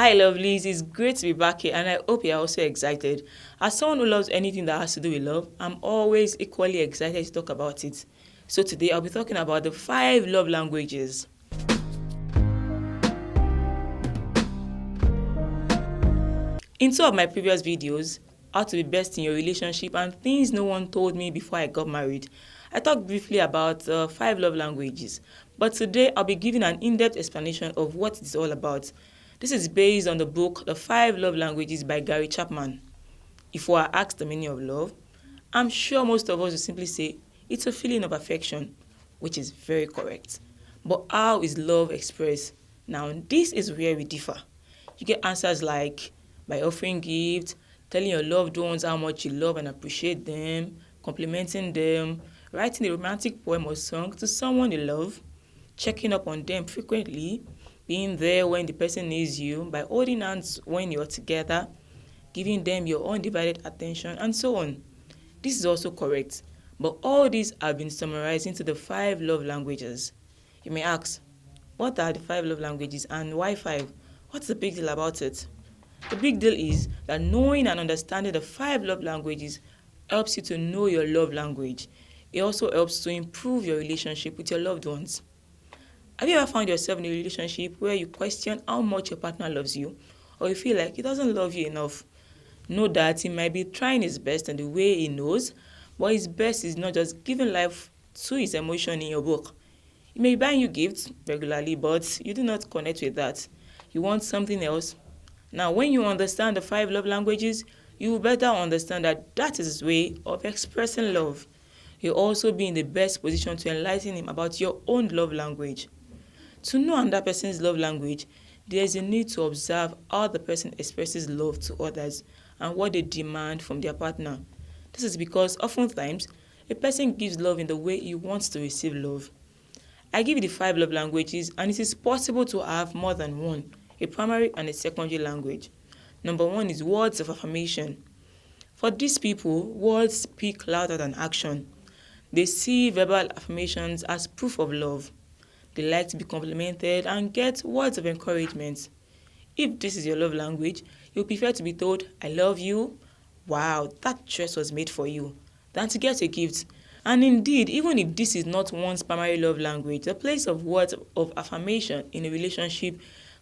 Hi, lovelies. It's great to be back here, and I hope you're also excited. As someone who loves anything that has to do with love, I'm always equally excited to talk about it. So, today I'll be talking about the five love languages. In two of my previous videos, how to be best in your relationship and things no one told me before I got married, I talked briefly about five love languages. But today I'll be giving an in depth explanation of what it's all about. This is based on the book The Five Love Languages by Gary Chapman. If we are asked the meaning of love, I'm sure most of us will simply say it's a feeling of affection, which is very correct. But how is love expressed? Now, this is where we differ. You get answers like by offering gifts, telling your loved ones how much you love and appreciate them, complimenting them, writing a romantic poem or song to someone you love, checking up on them frequently, being there when the person needs you, by holding hands when you're together, giving them your undivided attention, and so on. This is also correct, but all these have been summarized into the five love languages. You may ask, what are the five love languages and why five? What's the big deal about it? The big deal is that knowing and understanding the five love languages helps you to know your love language. It also helps to improve your relationship with your loved ones. Have you ever found yourself in a relationship where you question how much your partner loves you, or you feel like he doesn't love you enough? Know that he might be trying his best in the way he knows, but his best is not just giving life to his emotion in your book. He may be buying you gifts regularly, but you do not connect with that. You want something else. Now, when you understand the five love languages, you will better understand that that is his way of expressing love. You'll also be in the best position to enlighten him about your own love language. To know another person's love language, there is a need to observe how the person expresses love to others and what they demand from their partner. This is because oftentimes a person gives love in the way he wants to receive love. I give you the five love languages, and it is possible to have more than one, a primary and a secondary language. Number one is words of affirmation. For these people, words speak louder than action. They see verbal affirmations as proof of love. They like to be complimented and get words of encouragement. If this is your love language, you prefer to be told, I love you, wow, that dress was made for you, than to get a gift. And indeed, even if this is not one's primary love language, the place of words of affirmation in a relationship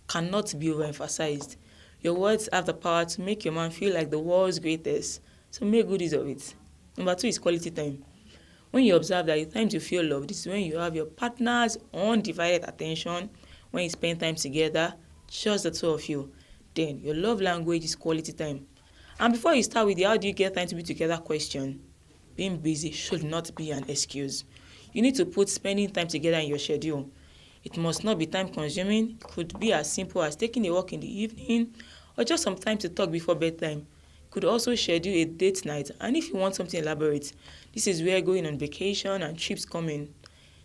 cannot be overemphasized. Your words have the power to make your man feel like the world's greatest, so make good use of it. Number two is quality time. When you observe that the times you feel loved, this is when you have your partner's undivided attention, when you spend time together, just the two of you. Then your love language is quality time. And before you start with the how do you get time to be together question, being busy should not be an excuse. You need to put spending time together in your schedule. It must not be time consuming. It could be as simple as taking a walk in the evening or just some time to talk before bedtime. Could also schedule a date night, and if you want something elaborate, this is where going on vacation and trips come in.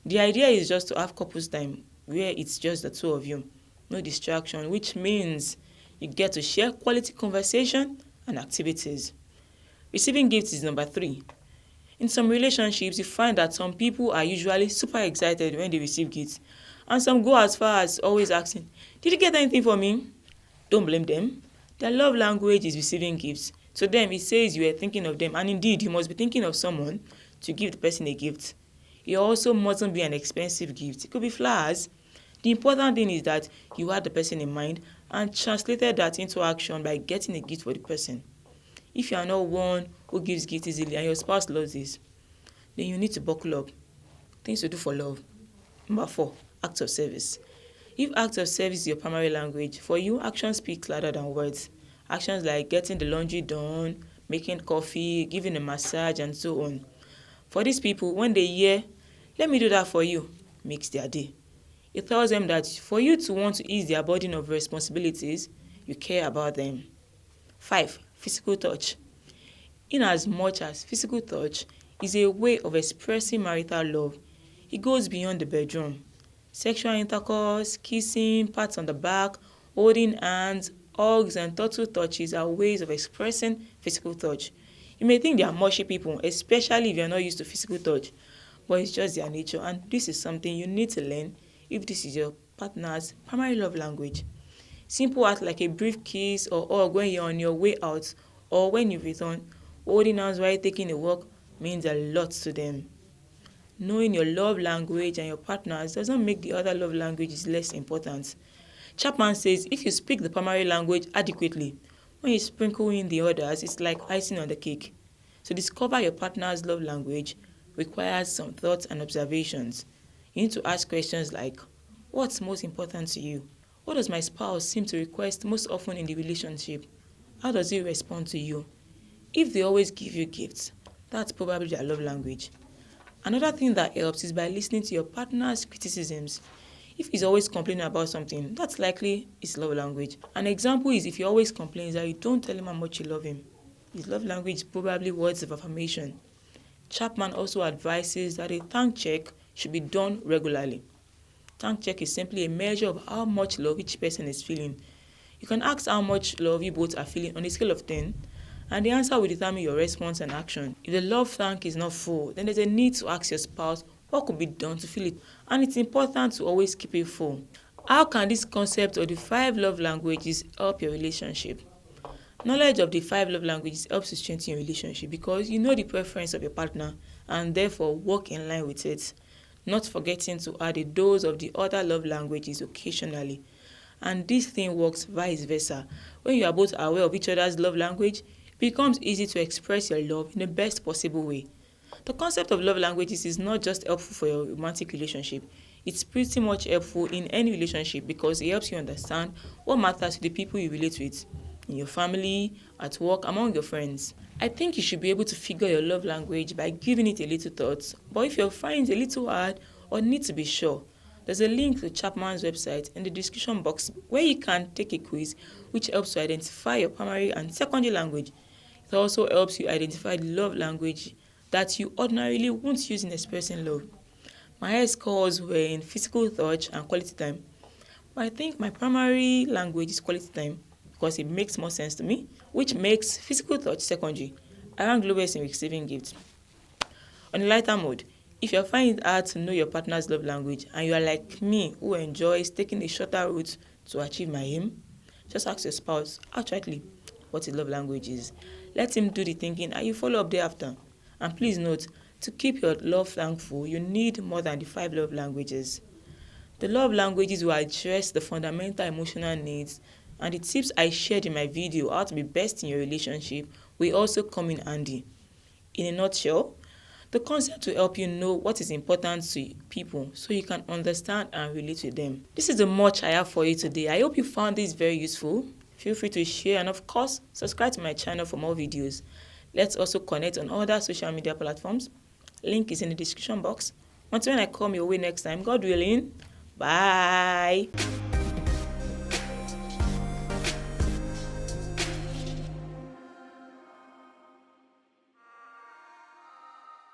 The idea is just to have couples time where it's just the two of you, no distraction, which means you get to share quality conversation and activities. Receiving gifts is number three. In some relationships, you find that some people are usually super excited when they receive gifts, and some go as far as always asking, did you get anything for me? Don't blame them. Their love language is receiving gifts. To them, it says you are thinking of them, and indeed, you must be thinking of someone to give the person a gift. It also mustn't be an expensive gift. It could be flowers. The important thing is that you had the person in mind and translated that into action by getting a gift for the person. If you are not one who gives gifts easily and your spouse loves this, then you need to buckle up. Things to do for love. Number four, acts of service. If acts of service is your primary language, for you, actions speak louder than words. Actions like getting the laundry done, making coffee, giving a massage, and so on. For these people, when they hear, let me do that for you, makes their day. It tells them that for you to want to ease their burden of responsibilities, you care about them. 5. Physical touch. In as much as physical touch is a way of expressing marital love, it goes beyond the bedroom. Sexual intercourse, kissing, pats on the back, holding hands, hugs, and thoughtful touches are ways of expressing physical touch. You may think they are mushy people, especially if you are not used to physical touch, but it's just their nature, and this is something you need to learn if this is your partner's primary love language. Simple acts like a brief kiss or hug when you're on your way out or when you return, holding hands while taking a walk means a lot to them. Knowing your love language and your partner's doesn't make the other love languages less important. Chapman says if you speak the primary language adequately, when you sprinkle in the others, it's like icing on the cake. To discover your partner's love language requires some thoughts and observations. You need to ask questions like, what's most important to you? What does my spouse seem to request most often in the relationship? How does he respond to you? If they always give you gifts, that's probably their love language. Another thing that helps is by listening to your partner's criticisms. If he's always complaining about something, that's likely his love language. An example is if he always complains that you don't tell him how much you love him. His love language is probably words of affirmation. Chapman also advises that a thank check should be done regularly. Thank check is simply a measure of how much love each person is feeling. You can ask how much love you both are feeling on a scale of 10, and the answer will determine your response and action. If the love tank is not full, then there's a need to ask your spouse what could be done to fill it, and it's important to always keep it full. How can this concept of the 5 love languages help your relationship? Knowledge of the 5 love languages helps to strengthen your relationship because you know the preference of your partner and therefore work in line with it. Not forgetting to add a dose of the other love languages occasionally. And this thing works vice versa. When you are both aware of each other's love language, it becomes easy to express your love in the best possible way. The concept of love languages is not just helpful for your romantic relationship. It's pretty much helpful in any relationship because it helps you understand what matters to the people you relate with, in your family, at work, among your friends. I think you should be able to figure your love language by giving it a little thought. But if you're finding it a little hard or need to be sure, there's a link to Chapman's website in the description box where you can take a quiz which helps to identify your primary and secondary language. It also helps you identify the love language that you ordinarily won't use in expressing love. My high scores were in physical touch and quality time. But I think my primary language is quality time because it makes more sense to me, which makes physical touch secondary. I rank lowest in receiving gifts. On a lighter mode, if you're finding it hard to know your partner's love language and you are like me who enjoys taking a shorter route to achieve my aim, just ask your spouse outrightly what his love language is. Let him do the thinking and you follow up thereafter. And please note, to keep your love thankful, you need more than the 5 love languages. The love languages will address the fundamental emotional needs, and the tips I shared in my video how to be best in your relationship will also come in handy. In a nutshell, the concept will help you know what is important to people so you can understand and relate with them. This is the much I have for you today. I hope you found this very useful. Feel free to share and of course, subscribe to my channel for more videos. Let's also connect on other social media platforms. Link is in the description box. Until when I come your way next time, God willing, bye.